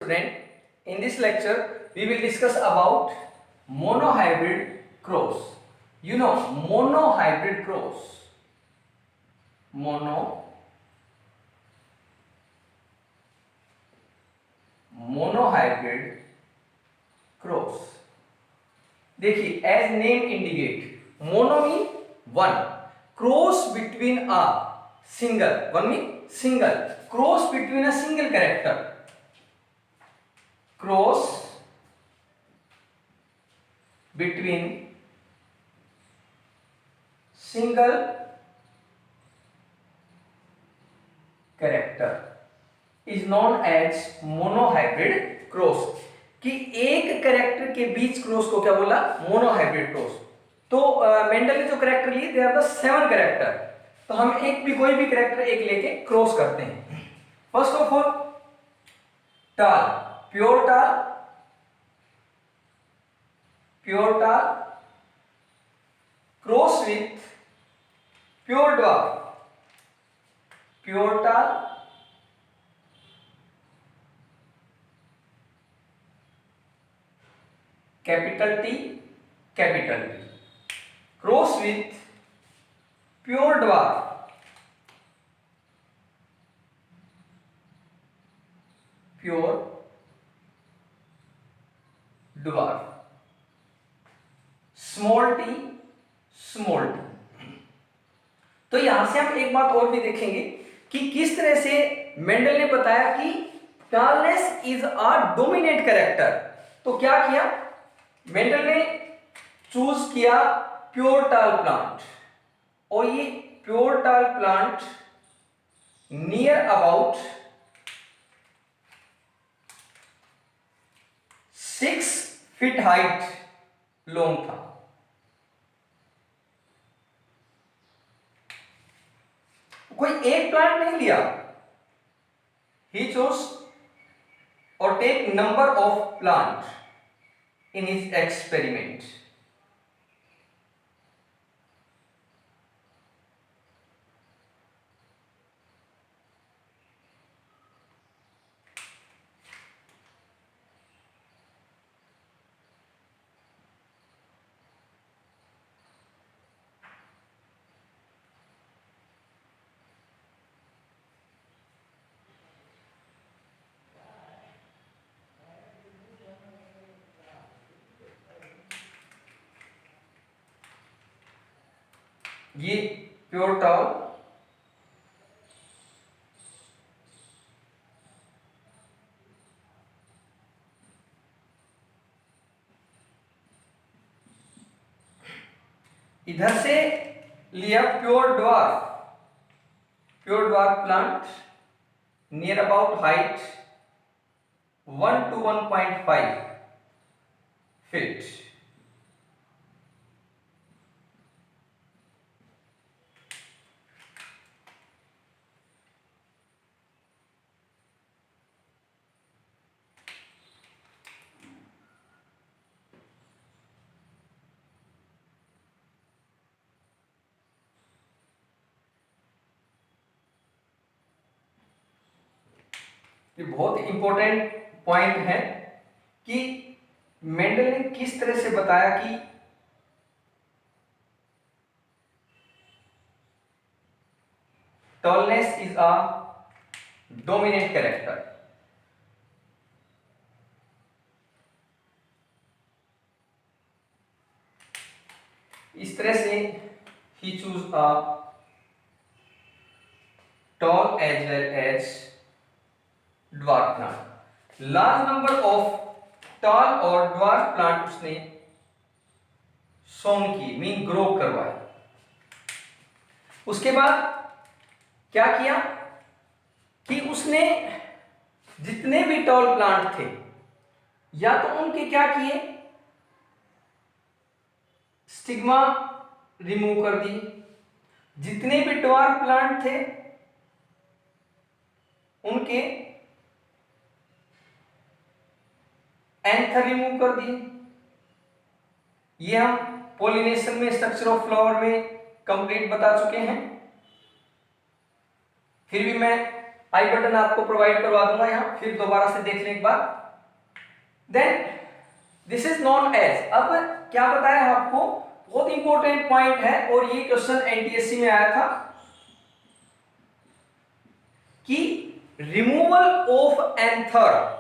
student, in this lecture we will discuss about monohybrid cross. You know, monohybrid cross. Monohybrid cross. देखिए, as name indicate, mono mean one, cross between a single, one mean single, cross between a single character, cross between single character is known as monohybrid cross. कि एक character के बीच cross को क्या बोला? Monohybrid cross. तो Mendel ने जो character लिए दे आर द 7 कैरेक्टर. तो हम एक भी कोई भी कैरेक्टर एक लेके क्रॉस करते हैं. फर्स्ट ऑफ ऑल टाल, प्योर टाल cross with pure dwarf, pure टाल capital T cross with pure dwarf, small t. तो यहां से हम एक बात और भी देखेंगे कि किस तरह से मेंडल ने बताया कि टालनेस इज अ डोमिनेंट कैरेक्टर. तो क्या किया मेंडल ने? चूज किया प्योर टाल प्लांट, और ये pure tall plant near about 6 feet height long था. कोई एक प्लांट नहीं लिया. ही चूज और take number of plant in his experiment. ये प्योर टाल इधर से लिया pure dwarf plant near about height 1 to 1.5 feet. ये बहुत इंपॉर्टेंट पॉइंट है कि मेंडल ने किस तरह से बताया कि tallness is a dominant character. इस तरह से ही choose a tall as well as dwarf plant. Large number of tall और ड्वार्फ प्लांट उसने सोन की मीन ग्रो करवाए. उसके बाद क्या किया कि उसने जितने भी टॉल प्लांट थे या तो उनके क्या किए, स्टिग्मा रिमूव कर दी. जितने भी ड्वार्फ प्लांट थे उनके एंथर रिमूव कर दिए. ये हम पॉलिनेशन में स्ट्रक्चर ऑफ फ्लावर में कंप्लीट बता चुके हैं. फिर भी मैं आई बटन आपको प्रोवाइड करवा दूंगा यहाँ, फिर दोबारा से देख लें एक बार। Then this is known as, अब क्या बताया है आपको, बहुत इंपॉर्टेंट पॉइंट है और ये क्वेश्चन एनटीएससी में आया था कि रिमूवल ऑफ एंथर,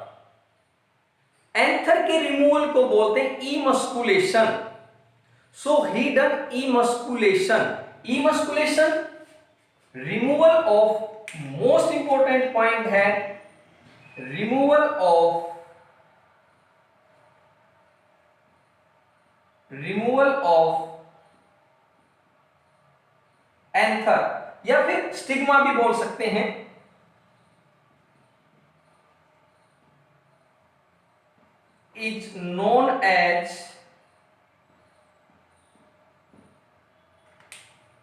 एंथर के रिमूवल को बोलते हैं emasculation. So he done emasculation, emasculation removal of, most important point है removal of, removal of anther या फिर स्टिग्मा भी बोल सकते हैं, is known as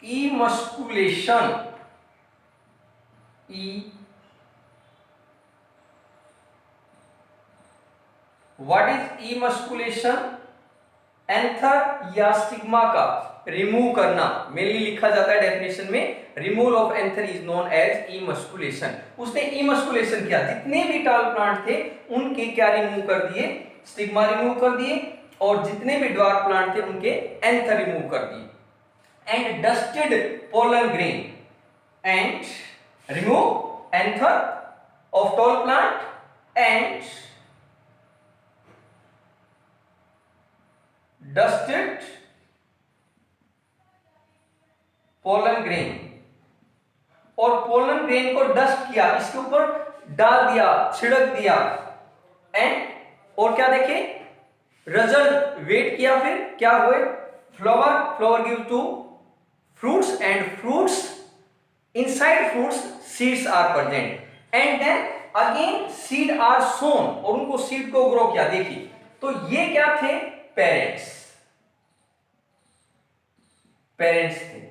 emasculation, what is emasculation, anther या स्टिग्मा का रिमूव करना, मेनली लिखा जाता है डेफिनेशन में, removal of anther is known as emasculation. उसने इमस्कुलेशन किया, जितने भी टाल प्लांट थे उनके क्या रिमूव कर दिए, स्टिग्मा रिमूव कर दिए, और जितने भी ड्वार्फ प्लांट थे उनके एंथर रिमूव कर दिए। And dusted pollen grain and remove anther of tall plant and dusted pollen grain, और पोलन ग्रेन को डस्ट किया, इसके ऊपर डाल दिया, छिड़क दिया, एंड और क्या देखे, रिजल्ट वेट किया, फिर क्या हुए, flower, flower give to fruits and fruits, inside fruits seeds are present, and then again seed are sown, और उनको सीड को ग्रो किया। देखिए तो ये क्या थे, पेरेंट्स, पेरेंट्स थे।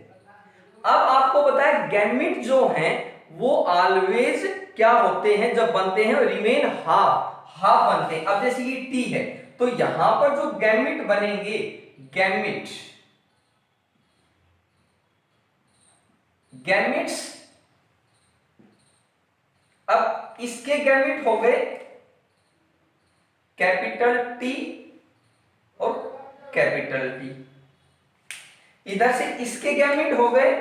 अब आपको बताया गैमेट जो हैं वो ऑलवेज क्या होते हैं, जब बनते हैं रिमेन हाफ, हाफ बनते हैं। अब जैसे ये टी है तो यहां पर जो गैमेट बनेंगे, गैमेट, गैमेट्स, अब इसके गैमेट हो गए कैपिटल टी और कैपिटल टी, इधर से इसके गैमेट हो गए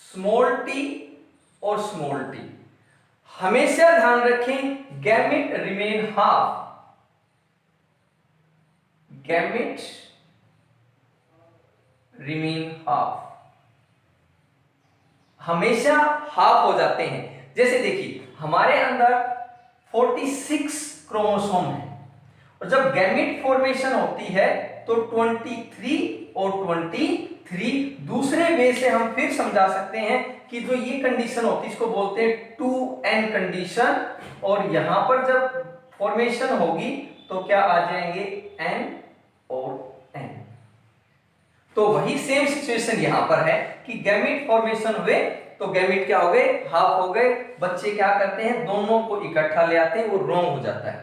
स्मॉल टी और स्मॉल टी। हमेशा ध्यान रखें gamete remain half, gamete remain half, हमेशा हाफ हो जाते हैं। जैसे देखिए हमारे अंदर 46 क्रोमोसोम है, और जब गैमेट फॉर्मेशन होती है तो 23 और 23, दूसरे वे से हम फिर समझा सकते हैं कि जो ये कंडीशन होती है इसको बोलते हैं 2n कंडीशन, और यहां पर जब फॉर्मेशन होगी तो क्या आ जाएंगे n और n। तो वही सेम सिचुएशन यहां पर है कि गैमेट फॉर्मेशन हुए तो गैमेट क्या हो गए, हाफ हो गए। बच्चे क्या करते हैं, दोनों को इकट्ठा ले आते हैं, वो रॉन्ग हो जाता है।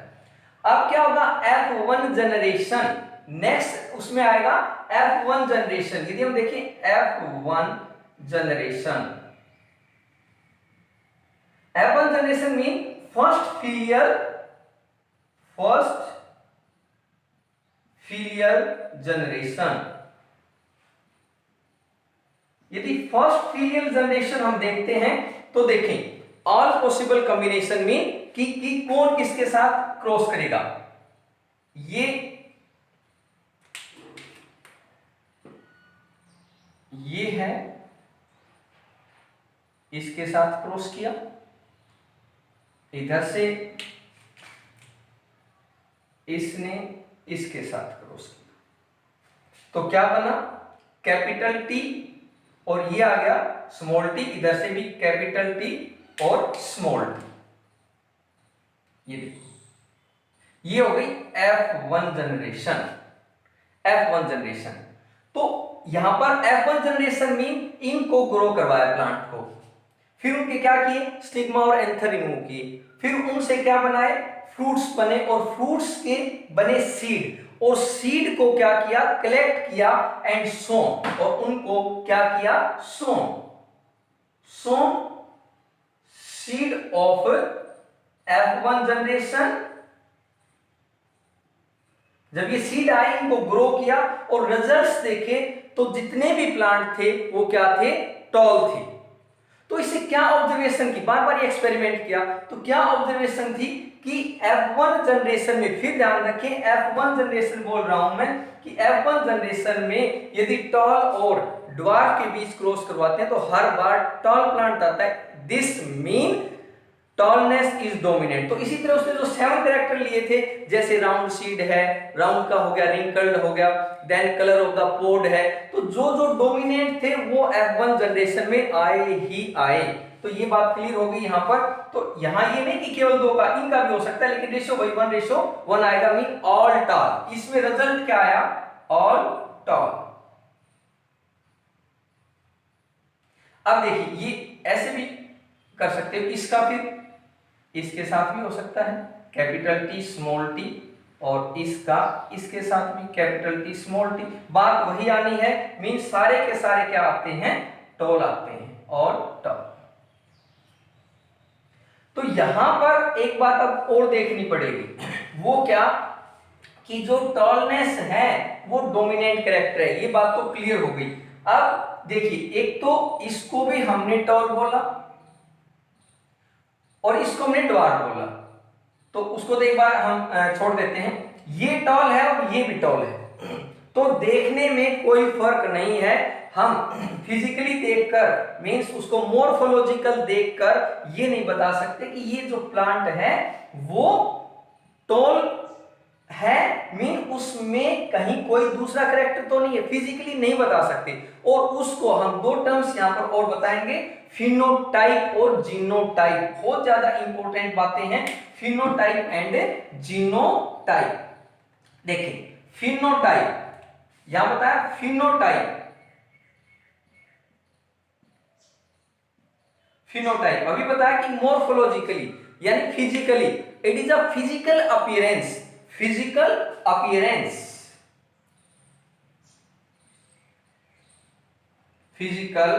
अब क्या होगा, F1 जनरेशन, नेक्स्ट उसमें आएगा F1 जनरेशन। यदि हम देखें F1 generation, F1 generation mean first filial generation. यदि फर्स्ट फीलियल जनरेशन हम देखते हैं तो देखें ऑल पॉसिबल कॉम्बिनेशन में कि कौन किसके साथ क्रॉस करेगा। ये है, इसके साथ क्रॉस किया, इधर से इसने इसके साथ क्रॉस किया, तो क्या बना, कैपिटल टी, और ये आ गया स्मॉल टी, इधर से भी कैपिटल टी और स्मॉल टी। ये देखो, ये हो गई F1 जनरेशन, F1 जनरेशन। तो यहां पर F1 जनरेशन मीन इनको ग्रो करवाया प्लांट को, फिर उनके क्या किए, स्टिग्मा और एंथर रिमूव किए, फिर उनसे क्या बनाए, फ्रूट्स बने, और फ्रूट्स के बने सीड, और सीड को क्या किया, कलेक्ट किया एंड सोन, और उनको क्या किया, सोन, ऑफ F1 जनरेशन, जब ये सीड आए इनको ग्रो किया और रिजल्ट्स देखे तो जितने भी प्लांट थे वो क्या थे, टॉल थे। तो इससे क्या ऑब्जर्वेशन की, बार बार ये एक्सपेरिमेंट किया तो क्या ऑब्जर्वेशन थी कि F1 जनरेशन में, फिर ध्यान रखें F1 जनरेशन बोल रहा हूं मैं, कि F1 जनरेशन में यदि टॉल और ड्वार्फ के बीच क्रॉस करवाते हैं तो हर बार टॉल प्लांट आता है। This mean tallness is dominant. तो इसी तरह उसने जो 7 कैरेक्टर लिए थे, जैसे राउंड सीड है, राउंड का हो गया, रिंकल्ड हो गया, then colour of the pod है, तो जो जो डोमिनेंट थे वो F1 जनरेशन में आए ही आए। तो ये बात क्लियर हो गई यहां पर। तो यहां ये नहीं कि केवल 2 का, इनका भी हो सकता है, लेकिन रेशियो बाई 1:1 आएगा, मीन ऑल टॉल। इसमें रिजल्ट क्या आया, ऑल टॉल। अब देखिए ये ऐसे भी कर सकते हो, इसका फिर इसके साथ भी हो सकता है कैपिटल टी स्मॉल टी, और इसका इसके साथ भी कैपिटल टी स्मॉल टी। बात वही आनी है, मीन सारे के सारे क्या आते हैं, टॉल आते हैं, और टॉल। तो यहां पर एक बात अब और देखनी पड़ेगी, वो क्या, कि जो टॉलनेस है वो डोमिनेंट कैरेक्टर है। ये बात तो क्लियर हो गई। अब देखिए, एक तो इसको भी हमने टॉल बोला और इसको हमने ड्वार्फ बोला, तो उसको तो एक बार हम छोड़ देते हैं। ये टॉल है और ये भी टॉल है, तो देखने में कोई फर्क नहीं है। हम फिजिकली देखकर, मींस उसको मोर्फोलॉजिकल देखकर ये नहीं बता सकते कि ये जो प्लांट है वो टॉल है, मीन उसमें कहीं कोई दूसरा कैरेक्टर तो नहीं है, फिजिकली नहीं बता सकते। और उसको हम 2 टर्म्स यहां पर और बताएंगे, फिनोटाइप और जीनोटाइप। बहुत ज्यादा इंपॉर्टेंट बातें हैं, फिनोटाइप एंड जीनोटाइप। देखिए फिनोटाइप, यहां बताया फिनोटाइप, फिनोटाइप अभी बताया कि मोर्फोलॉजिकली यानी physically, it is a physical appearance, physical appearance, physical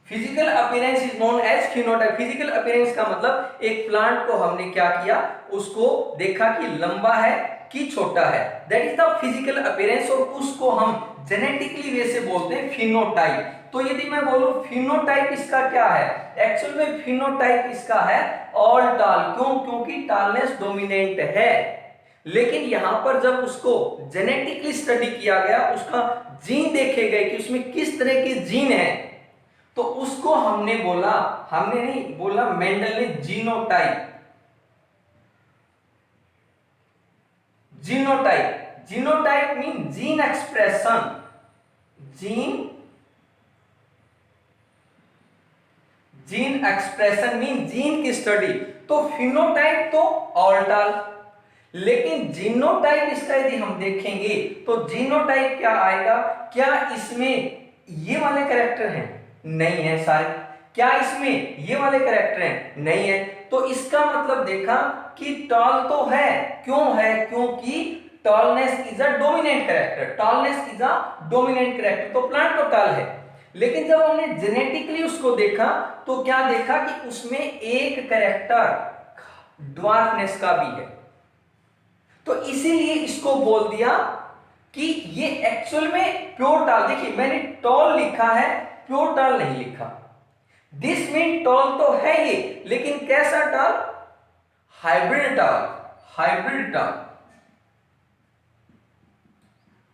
physical appearance is known as phenotype. Physical appearance का मतलब एक प्लांट को हमने क्या किया, उसको देखा कि लंबा है कि छोटा है, that is the physical appearance, और उसको हम जेनेटिकली वे से बोलते हैं फिनोटाइप। तो यदि मैं बोलूं फिनोटाइप इसका क्या है, एक्चुअल में फिनोटाइप इसका है ऑल टॉल। क्यों, क्योंकि टॉलनेस डोमिनेंट है। लेकिन यहां पर जब उसको जेनेटिकली स्टडी किया गया, उसका जीन देखे गए कि उसमें किस तरह के जीन है, तो उसको हमने बोला, हमने नहीं बोला, मेंडल ने genotype, genotype, genotype mean gene expression, gene expression mean gene की स्टडी। तो फिनोटाइप तो ऑल टॉल, लेकिन जीनोटाइप इसका यदि हम देखेंगे तो जीनोटाइप क्या आएगा, क्या इसमें ये वाले कैरेक्टर हैं, नहीं है शायद, क्या इसमें ये वाले कैरेक्टर हैं, नहीं है। तो इसका मतलब देखा कि टॉल तो है, क्यों है, क्योंकि tallness is a dominant character, tallness is a dominant character, तो प्लांट तो टॉल है। लेकिन जब हमने जेनेटिकली उसको देखा तो क्या देखा कि उसमें एक कैरेक्टर ड्वार्फनेस का भी है, तो इसीलिए इसको बोल दिया कि ये एक्चुअल में प्योर टॉल। देखिए मैंने टॉल लिखा है, प्योर टॉल नहीं लिखा। दिस मीन टॉल तो है ये, लेकिन कैसा tall, hybrid tall, hybrid tall,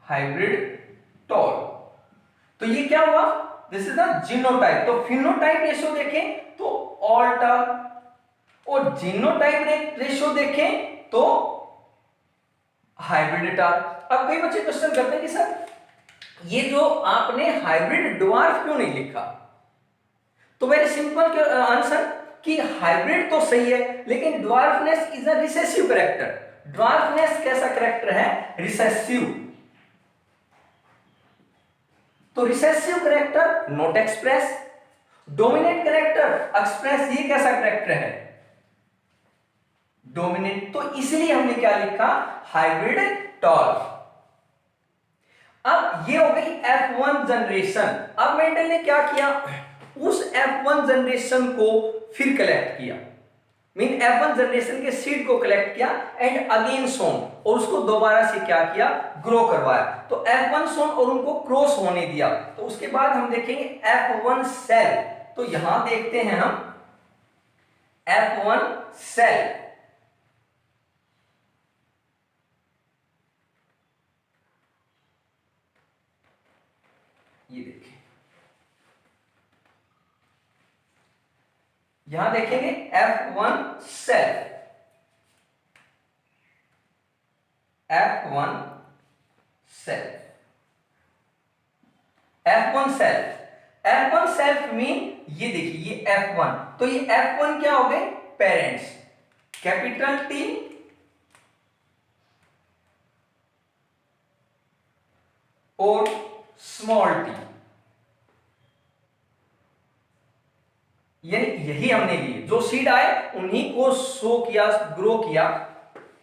hybrid tall. तो ये क्या हुआ, दिस इज द जीनोटाइप। तो फिनोटाइप रेशियो देखें तो ऑल टॉल, और जीनोटाइप रेशियो देखें तो हाइब्रिड टॉल। अब कई बच्चे क्वेश्चन करते हैं कि सर ये जो आपने हाइब्रिड ड्वार्फ क्यों नहीं लिखा, तो वेरी सिंपल आंसर कि हाइब्रिड तो सही है, लेकिन dwarfness is a recessive character. Dwarfness कैसा कैरेक्टर है, रिसेसिव। तो recessive character not express, dominant character express. ये कैसा कैरेक्टर है, डोमिनेंट। तो इसलिए हमने क्या लिखा, हाइब्रिड टॉल। अब ये हो गई F1 जनरेशन। अब मेंडल ने क्या किया, उस F1 जनरेशन को फिर कलेक्ट किया, मीन F1 जनरेशन के सीड को कलेक्ट किया एंड अगेन सोन, और उसको दोबारा से क्या किया, ग्रो करवाया। तो F1 सोन और उनको क्रॉस होने दिया। तो उसके बाद हम देखेंगे F1 सेल। तो यहां देखते हैं हम F1 सेल। ये देखिए, यहां देखेंगे F1 cell, F1 cell, F1 cell, F1 self mean ये देखिए ये F1, तो ये F1 क्या हो गए, पेरेंट्स, कैपिटल T और स्मॉल t, यानी यही हमने लिए, जो सीड आए उन्हीं को शो किया, ग्रो किया।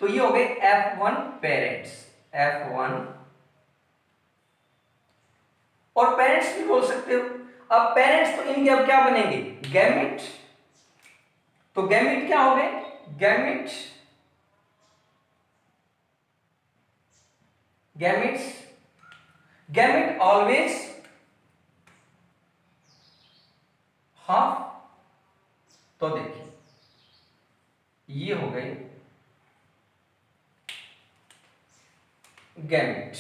तो ये हो गए F1 पेरेंट्स, F1, और पेरेंट्स भी बोल सकते हो। अब पेरेंट्स तो इनके अब क्या बनेंगे, गैमेट। तो गैमेट क्या हो गए, gamete, gametes, gamete always half. तो देखिए ये हो गए गैमेट,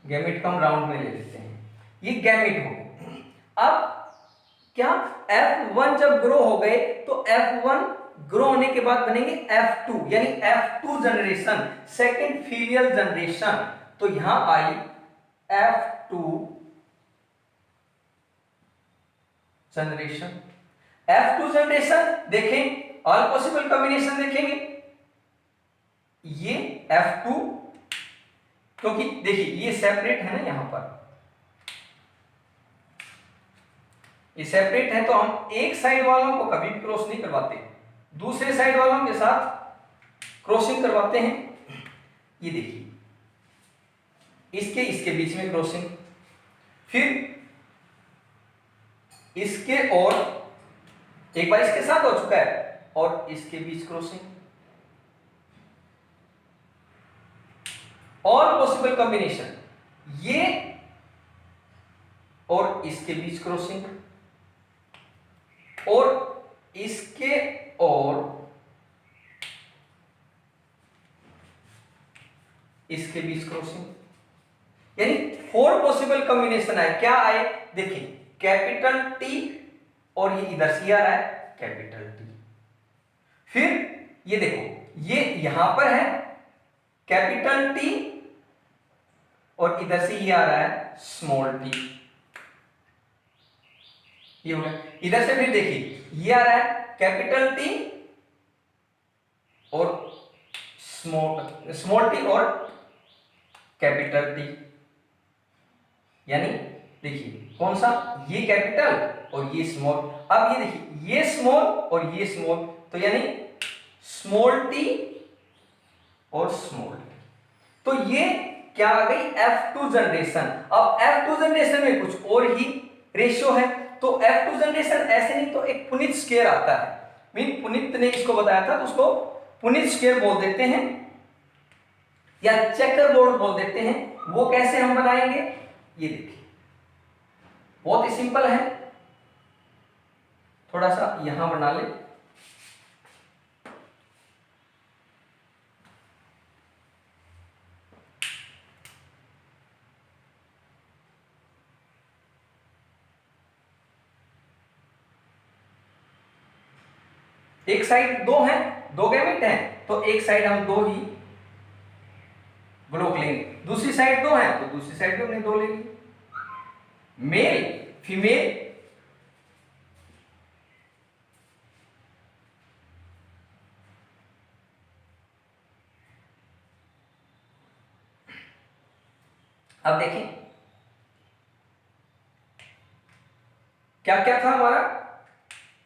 गैमेट को हम राउंड में ले लेते हैं, ये गैमेट हो गए। अब क्या, F1 जब ग्रो हो गए तो F1 ग्रो होने के बाद बनेंगे F2, यानी F2 generation, second filial generation. तो यहां आई F2 जनरेशन, F2 जनरेशन देखें, ऑल पॉसिबल कॉम्बिनेशन देखेंगे, ये F2, क्योंकि देखिए ये सेपरेट है ना, यहां पर ये सेपरेट है, तो हम एक साइड वालों को कभी भी क्रॉस नहीं करवाते, दूसरे साइड वालों के साथ क्रॉसिंग करवाते हैं। ये देखिए इसके इसके बीच में क्रॉसिंग, फिर इसके और एक बार इसके साथ हो चुका है, और इसके बीच क्रॉसिंग, और पॉसिबल कॉम्बिनेशन, ये और इसके बीच क्रॉसिंग, और इसके और इसके बीच क्रॉसिंग, यानी 4 पॉसिबल कॉम्बिनेशन आए। क्या आए, देखिए कैपिटल T, और ये इधर से आ रहा है कैपिटल T, फिर ये देखो ये यहां पर है कैपिटल T, और इधर से ये आ रहा है स्मॉल t, ये हो गया। इधर से फिर देखिए ये आ रहा है कैपिटल T और स्मॉल t और कैपिटल T, यानी देखिए कौन सा, ये कैपिटल और ये स्मॉल। अब ये देखिए ये स्मॉल और ये स्मॉल, तो यानी स्मॉल t और स्मॉल t, तो ये क्या आ गई, F2 जनरेशन। अब F2 जनरेशन में कुछ और ही रेशियो है, तो F2 जनरेशन ऐसे नहीं, तो एक पुनित स्क्वायर आता है, मीन पुनित ने इसको बताया था, तो उसको पुनित स्क्वायर बोल देते हैं या चेकर बोर्ड बोल देते हैं। वो कैसे हम बनाएंगे, ये देखिए बहुत ही सिंपल है, थोड़ा सा यहां बना ले, एक साइड 2 है, 2 गैमेट हैं, तो एक साइड हम 2 ही ब्लॉक लेंगे, दूसरी साइड 2 है तो दूसरी साइड भी हमने 2 लेंगे, मेल फीमेल, अब देखें क्या क्या था हमारा,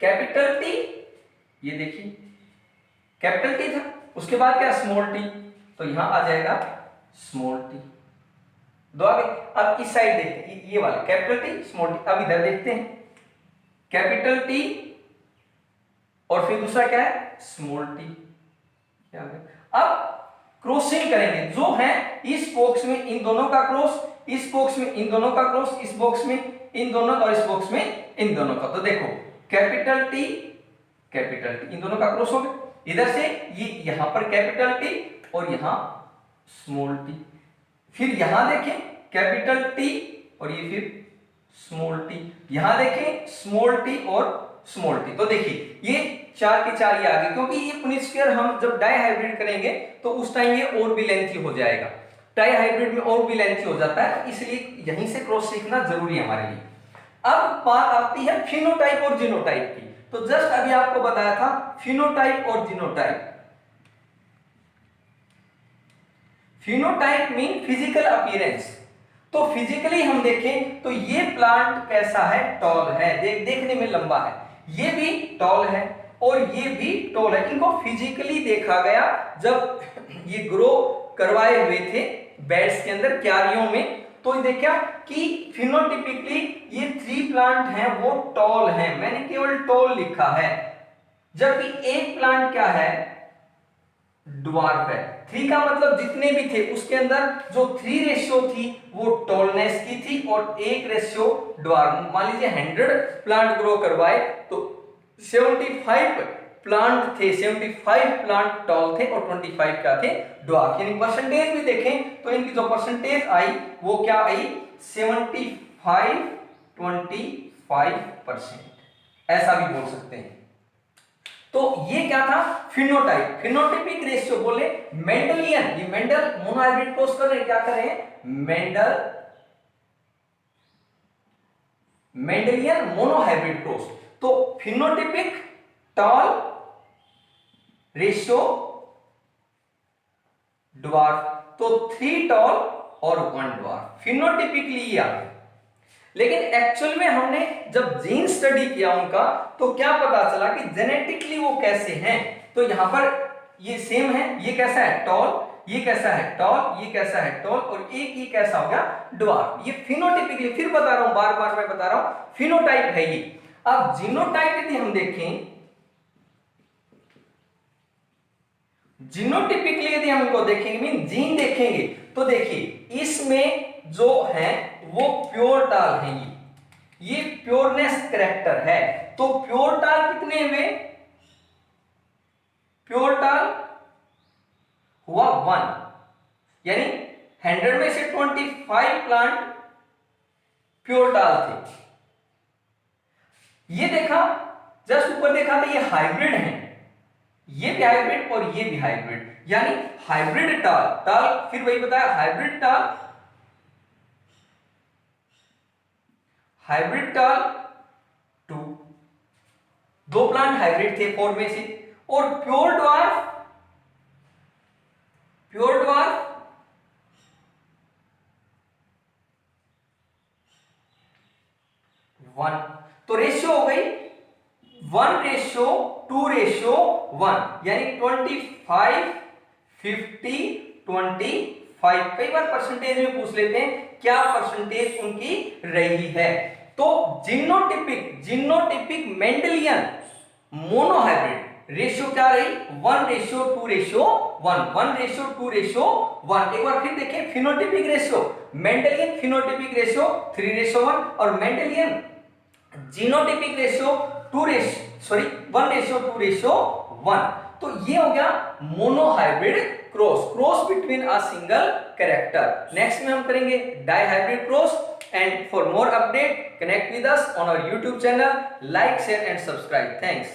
कैपिटल T, ये देखिए कैपिटल T था, उसके बाद क्या स्मॉल t, तो यहां आ जाएगा स्मॉल टी। दो आगे। अब इस साइड देखते हैं, ये वाला कैपिटल टी स्मॉल टी। अब इधर देखते हैं कैपिटल टी और फिर दूसरा क्या है स्मॉल टी। अब क्रॉसिंग करेंगे, जो है इस बॉक्स में इन दोनों का क्रॉस, इस बॉक्स में इन दोनों का क्रॉस, इस बॉक्स में इन दोनों का और इस बॉक्स में इन दोनों का। तो देखो कैपिटल टी इन दोनों का क्रॉस हो गया। इधर से ये यहां पर कैपिटल टी और यहां स्मॉल टी। फिर यहां देखें कैपिटल टी और ये फिर स्मॉल टी। यहां देखें स्मॉल टी और स्मॉल टी। तो देखिए ये 4 के 4 ये आ गए, क्योंकि ये पुनिट स्क्वायर हम जब डाई हाइब्रिड करेंगे तो उस टाइम ये और भी लेंथी हो जाएगा। डाई हाइब्रिड में और भी लेंथी हो जाता है, इसलिए यहीं से क्रॉस सीखना जरूरी है हमारे लिए। अब बात आती है फिनोटाइप और जीनोटाइप की। तो जस्ट अभी आपको बताया था फिनोटाइप और genotype. Phenotype mean physical appearance. तो फिजिकली हम देखें तो ये प्लांट कैसा है, टॉल है, देखने में लंबा है, ये भी टॉल है और ये भी टॉल है। इनको फिजिकली देखा गया जब ये ग्रो करवाए हुए थे बेड्स के अंदर, क्यारियों में। तो देखा कि फिनोटिपिकली ये 3 प्लांट हैं वो टॉल हैं, मैंने केवल टॉल लिखा है, जबकि एक प्लांट क्या है ड्वार्फ है। 3 का मतलब जितने भी थे उसके अंदर जो 3 रेशियो थी वो टॉलनेस की थी और 1 रेशियो ड्वार्फ। मान लीजिए 100 प्लांट ग्रो करवाए तो 75 प्लांट थे, 75 प्लांट टॉल थे और 25 क्या थे ड्वार्फ। यानी परसेंटेज भी देखें तो इनकी जो परसेंटेज आई वो क्या आई 75-25%, ऐसा भी बोल सकते हैं। तो ये क्या था फिनोटाइप। फिनोटाइपिक रेशियो बोले मेंडलियन, ये मेंडल मोनोहाइब्रिड क्रॉस कर रहे हैं, क्या कर रहे हैं मेंडलियन मोनोहाइब्रिड क्रॉस। तो फिनोटाइपिक टॉल रेशियो ड्वार्फ, तो 3 टॉल और 1 ड्वार्फ। फिनोटाइपिकली ये आ गया। लेकिन एक्चुअल में हमने जब जीन स्टडी किया उनका तो क्या पता चला कि जेनेटिकली वो कैसे हैं। तो यहां पर ये सेम है, ये कैसा है टॉल, ये कैसा है टॉल, ये कैसा है टॉल और एक ये कैसा हो गया ड्वार्फ। ये फिनोटाइपिकली, फिर बता रहा हूं, बार बार मैं बता रहा हूं, फिनोटाइप है ये। अब जीनोटाइप यदि हम देखें, जीनोटिपिकली यदि हम इनको देखेंगे मीन जीन देखेंगे तो देखिए इसमें जो है वो प्योर टाल है, ये प्योरनेस कैरेक्टर है। तो प्योर टाल कितने हुए, प्योर टाल हुआ 1, यानी 100 में से 25 प्लांट प्योर टाल थे। ये देखा जस्ट ऊपर देखा था ये हाइब्रिड है, ये भी हाइब्रिड और ये भी हाइब्रिड, यानी हाइब्रिड टाल फिर वही बताया हाइब्रिड टाल 2, 2 प्लांट हाइब्रिड थे 4 में से, और प्योर ड्वार्फ 1। तो रेशियो हो गई 1:2:1, यानी 25, 50, 25। कई बार परसेंटेज में पूछ लेते हैं क्या परसेंटेज उनकी रही है। तो जीनोटिपिक मेंडलियन मोनोहाइब्रिड रेशियो क्या रही 1:2:1, 1:2:1। एक बार फिर देखें phenotypic ratio, Mendelian phenotypic ratio 3:1 और मेंडलियन जीनोटिपिक रेशियो 1:2:1। तो ये हो गया monohybrid cross between a single character. Next में हम करेंगे dihybrid cross. And for more update connect with us on our YouTube channel, like share and subscribe. Thanks.